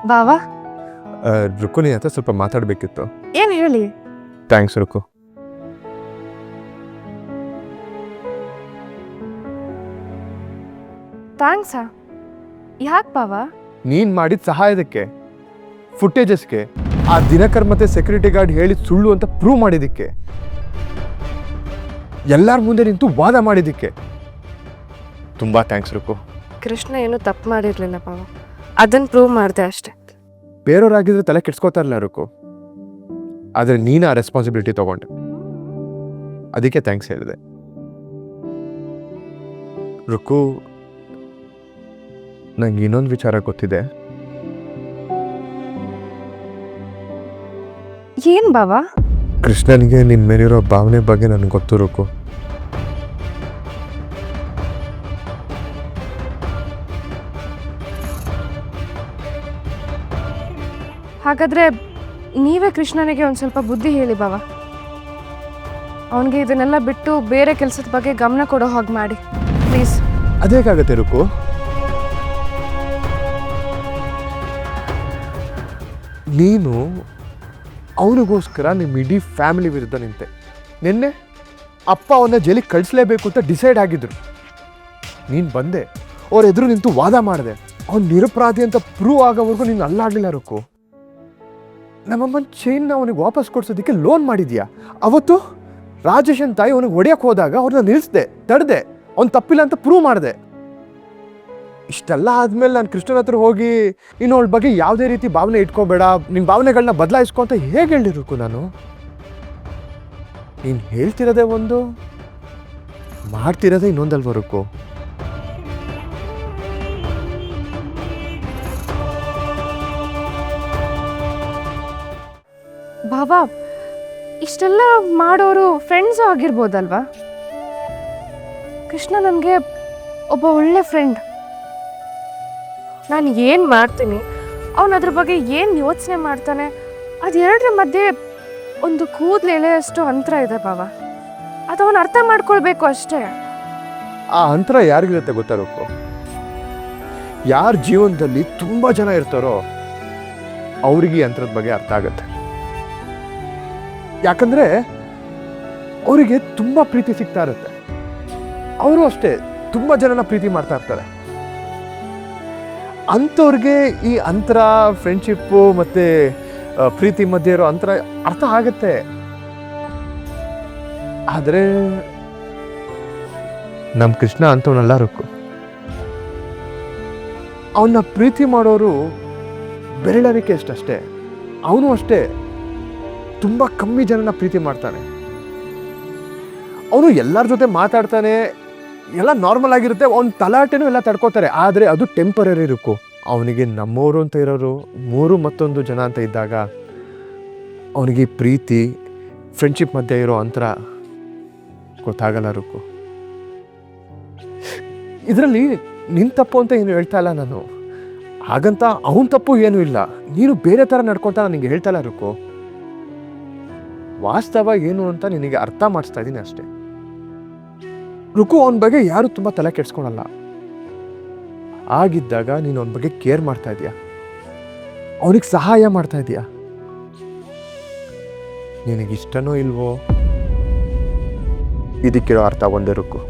ಬಾವಾ ರುಕು ನೀನ್ ಹತ್ರ ಸ್ವಲ್ಪ ಮಾತಾಡಬೇಕಿತ್ತು. ಏನು ಹೇಳಿ? ಥ್ಯಾಂಕ್ಸ್ ರುಕು. ಥ್ಯಾಂಕ್ಸಾ? ಯಾಕೆ ಬಾವಾ? ನೀನ್ ಮಾಡಿದ ಸಹಾಯದಕ್ಕೆ, ಫುಟೇಜಸ್ಗೆ, ಆ ದಿನಕರ್ ಮತ್ತೆ ಸೆಕ್ಯೂರಿಟಿ ಗಾರ್ಡ್ ಹೇಳಿದ ಸುಳ್ಳು ಅಂತ ಪ್ರೂವ್ ಮಾಡಿದ್ದಕ್ಕೆ, ಎಲ್ಲರ ಮುಂದೆ ನಿಂತು ವಾದ ಮಾಡಿದ್ದಕ್ಕೆ ತುಂಬಾ ಥ್ಯಾಂಕ್ಸ್ ರುಕು. ಕೃಷ್ಣ ಏನು ತಪ್ಪು ಮಾಡಿರಲಿಲ್ಲ ಬಾವ, ಅದನ್ನು ಪ್ರೂವ್ ಮಾಡಿದೆ ಅಷ್ಟೆ. ಬೇರೆಯವ್ರಾಗಿದ್ರೆ ತಲೆ ಕೆಡ್ಸ್ಕೋತಾ ಇರಲಿಲ್ಲ ರುಕು, ಆದರೆ ನೀನು ಆ ರೆಸ್ಪಾನ್ಸಿಬಿಲಿಟಿ ತಗೊಂಡೆ, ಅದಕ್ಕೆ ಥ್ಯಾಂಕ್ಸ್ ಹೇಳಿದೆ. ರುಕು, ನಂಗೆ ಇನ್ನೊಂದು ವಿಚಾರ ಗೊತ್ತಿದೆ. ಏನು ಬಾವಾ? ಕೃಷ್ಣನಿಗೆ ನಿನ್ನ ಮೇಲಿರೋ ಭಾವನೆ ಬಗ್ಗೆ ನನಗೆ ಗೊತ್ತು ರುಕು. ಹಾಗಾದ್ರೆ ನೀವೇ ಕೃಷ್ಣನಿಗೆ ಒಂದು ಸ್ವಲ್ಪ ಬುದ್ಧಿ ಹೇಳಿ ಬಾವಾ. ಅವನಿಗೆ ಇದನ್ನೆಲ್ಲ ಬಿಟ್ಟು ಬೇರೆ ಕೆಲಸದ ಬಗ್ಗೆ ಗಮನ ಕೊಡೋ ಹಾಗೆ ಮಾಡಿ ಪ್ಲೀಸ್. ಅದೇಕಾಗತ್ತೆ ರುಕು? ನೀನು ಅವನಿಗೋಸ್ಕರ ನಿಮ್ಮ ಇಡೀ ಫ್ಯಾಮಿಲಿ ವಿರುದ್ಧ ನಿಂತೆ. ನಿನ್ನೆ ಅಪ್ಪ ಅವನ್ನ ಜೈಲಿಗೆ ಕಳಿಸ್ಲೇಬೇಕು ಅಂತ ಡಿಸೈಡ್ ಆಗಿದ್ರು. ನೀನು ಬಂದೆ, ಅವ್ರ ಎದುರು ನಿಂತು ವಾದ ಮಾಡಿದೆ. ಅವ್ನು ನಿರಪರಾಧಿ ಅಂತ ಪ್ರೂವ್ ಆಗೋವರೆಗೂ ನೀನು ಅಲ್ಲಾಡಲಿಲ್ಲ ರುಕು. ನಮ್ಮಮ್ಮನ ಚೈನ್ನ ಅವನಿಗೆ ವಾಪಸ್ ಕೊಡ್ಸೋದಕ್ಕೆ ಲೋನ್ ಮಾಡಿದ್ಯಾ. ಅವತ್ತು ರಾಜೇಶನ್ ತಾಯಿ ಅವನಿಗೆ ಹೊಡೆಯಕ್ಕೆ ಹೋದಾಗ ಅವ್ರನ್ನ ನಿಲ್ಲಿಸ್ದೆ, ತಡೆದೆ, ಅವ್ನು ತಪ್ಪಿಲ್ಲ ಅಂತ ಪ್ರೂವ್ ಮಾಡಿದೆ. ಇಷ್ಟೆಲ್ಲ ಆದಮೇಲೆ ನಾನು ಕೃಷ್ಣನ ಹತ್ರ ಹೋಗಿ ನೀನು ಅವಳ ಬಗ್ಗೆ ಯಾವುದೇ ರೀತಿ ಭಾವನೆ ಇಟ್ಕೋಬೇಡ, ನಿನ್ನ ಭಾವನೆಗಳನ್ನ ಬದಲಾಯಿಸ್ಕೊ ಅಂತ ಹೇಗೆ ಹೇಳಿರಬೇಕು ನಾನು? ನೀನು ಹೇಳ್ತಿರೋದೇ ಒಂದು, ಮಾಡ್ತಿರೋದೇ ಇನ್ನೊಂದಲ್ವರಕು. ಬಾವಾ, ಇಷ್ಟೆಲ್ಲ ಮಾಡೋರು ಫ್ರೆಂಡ್ಸು ಆಗಿರ್ಬೋದಲ್ವಾ? ಕೃಷ್ಣ ನನಗೆ ಒಬ್ಬ ಒಳ್ಳೆ ಫ್ರೆಂಡ್. ನಾನು ಏನು ಮಾಡ್ತೀನಿ, ಅವನು ಅದ್ರ ಬಗ್ಗೆ ಏನು ಯೋಚನೆ ಮಾಡ್ತಾನೆ, ಅದೆರಡರ ಮಧ್ಯೆ ಒಂದು ಕೂದಲು ಎಳೆಯಷ್ಟು ಅಂತರ ಇದೆ ಬಾವಾ. ಅದು ಅವನು ಅರ್ಥ ಮಾಡ್ಕೊಳ್ಬೇಕು ಅಷ್ಟೇ. ಆ ಅಂತರ ಯಾರಿಗಿರುತ್ತೆ ಗೊತ್ತಾರಬೇಕು? ಯಾರ ಜೀವನದಲ್ಲಿ ತುಂಬ ಜನ ಇರ್ತಾರೋ ಅವ್ರಿಗೆ ಈ ಅಂತರದ ಬಗ್ಗೆ ಅರ್ಥ ಆಗುತ್ತೆ. ಯಾಕಂದ್ರೆ ಅವರಿಗೆ ತುಂಬ ಪ್ರೀತಿ ಸಿಗ್ತಾ ಇರುತ್ತೆ. ಅವರು ಅಷ್ಟೇ ತುಂಬ ಜನನ ಪ್ರೀತಿ ಮಾಡ್ತಾ ಇರ್ತಾರೆ. ಅಂಥವ್ರಿಗೆ ಈ ಅಂತರ, ಫ್ರೆಂಡ್ಶಿಪ್ಪು ಮತ್ತು ಪ್ರೀತಿ ಮಧ್ಯೆ ಇರೋ ಅಂತರ ಅರ್ಥ ಆಗುತ್ತೆ. ಆದರೆ ನಮ್ಮ ಕೃಷ್ಣ ಅಂಥವನ್ನೆಲ್ಲ ರುಕು. ಅವನ್ನ ಪ್ರೀತಿ ಮಾಡೋರು ಬೆರಳರಿಕೆ ಅಷ್ಟೇ. ಅವನು ಅಷ್ಟೇ ತುಂಬ ಕಮ್ಮಿ ಜನನ ಪ್ರೀತಿ ಮಾಡ್ತಾನೆ. ಅವನು ಎಲ್ಲರ ಜೊತೆ ಮಾತಾಡ್ತಾನೆ, ಎಲ್ಲ ನಾರ್ಮಲ್ ಆಗಿರುತ್ತೆ, ಅವ್ನ ತಲಾಟೆನೂ ಎಲ್ಲ ತಡ್ಕೋತಾರೆ. ಆದರೆ ಅದು ಟೆಂಪರರಿ ರುಕು. ಅವನಿಗೆ ನಮ್ಮವರು ಅಂತ ಇರೋರು ಮತ್ತೊಂದು ಜನ ಅಂತ ಇದ್ದಾಗ ಅವನಿಗೆ ಪ್ರೀತಿ, ಫ್ರೆಂಡ್ಶಿಪ್ ಮಧ್ಯೆ ಇರೋ ಅಂತರ ಗೊತ್ತಾಗಲ್ಲ ರುಕು. ಇದರಲ್ಲಿ ನಿನ್ನ ತಪ್ಪು ಅಂತ ಏನು ಹೇಳ್ತಾ ಇಲ್ಲ ನಾನು, ಹಾಗಂತ ಅವನ ತಪ್ಪು ಏನೂ ಇಲ್ಲ. ನೀನು ಬೇರೆ ಥರ ನಡ್ಕೊತಾ ನನಗೆ ಹೇಳ್ತಾ ಇಲ್ಲ ರುಕು. ವಾಸ್ತವ ಏನು ಅಂತ ನಿನಗೆ ಅರ್ಥ ಮಾಡಿಸ್ತಾ ಇದ್ದೀನಿ ಅಷ್ಟೇ ರುಕು. ಅವನ ಬಗ್ಗೆ ಯಾರು ತುಂಬ ತಲೆ ಕೆಡ್ಸ್ಕೊಳಲ್ಲ. ಆಗಿದ್ದಾಗ ನೀನು ಅವನ ಬಗ್ಗೆ ಕೇರ್ ಮಾಡ್ತಾ ಇದೀಯ, ಅವನಿಗೆ ಸಹಾಯ ಮಾಡ್ತಾ ಇದೀಯ. ನಿನಗಿಷ್ಟನೋ ಇಲ್ವೋ, ಇದಕ್ಕಿರೋ ಅರ್ಥ ಒಂದೇ ರುಕು.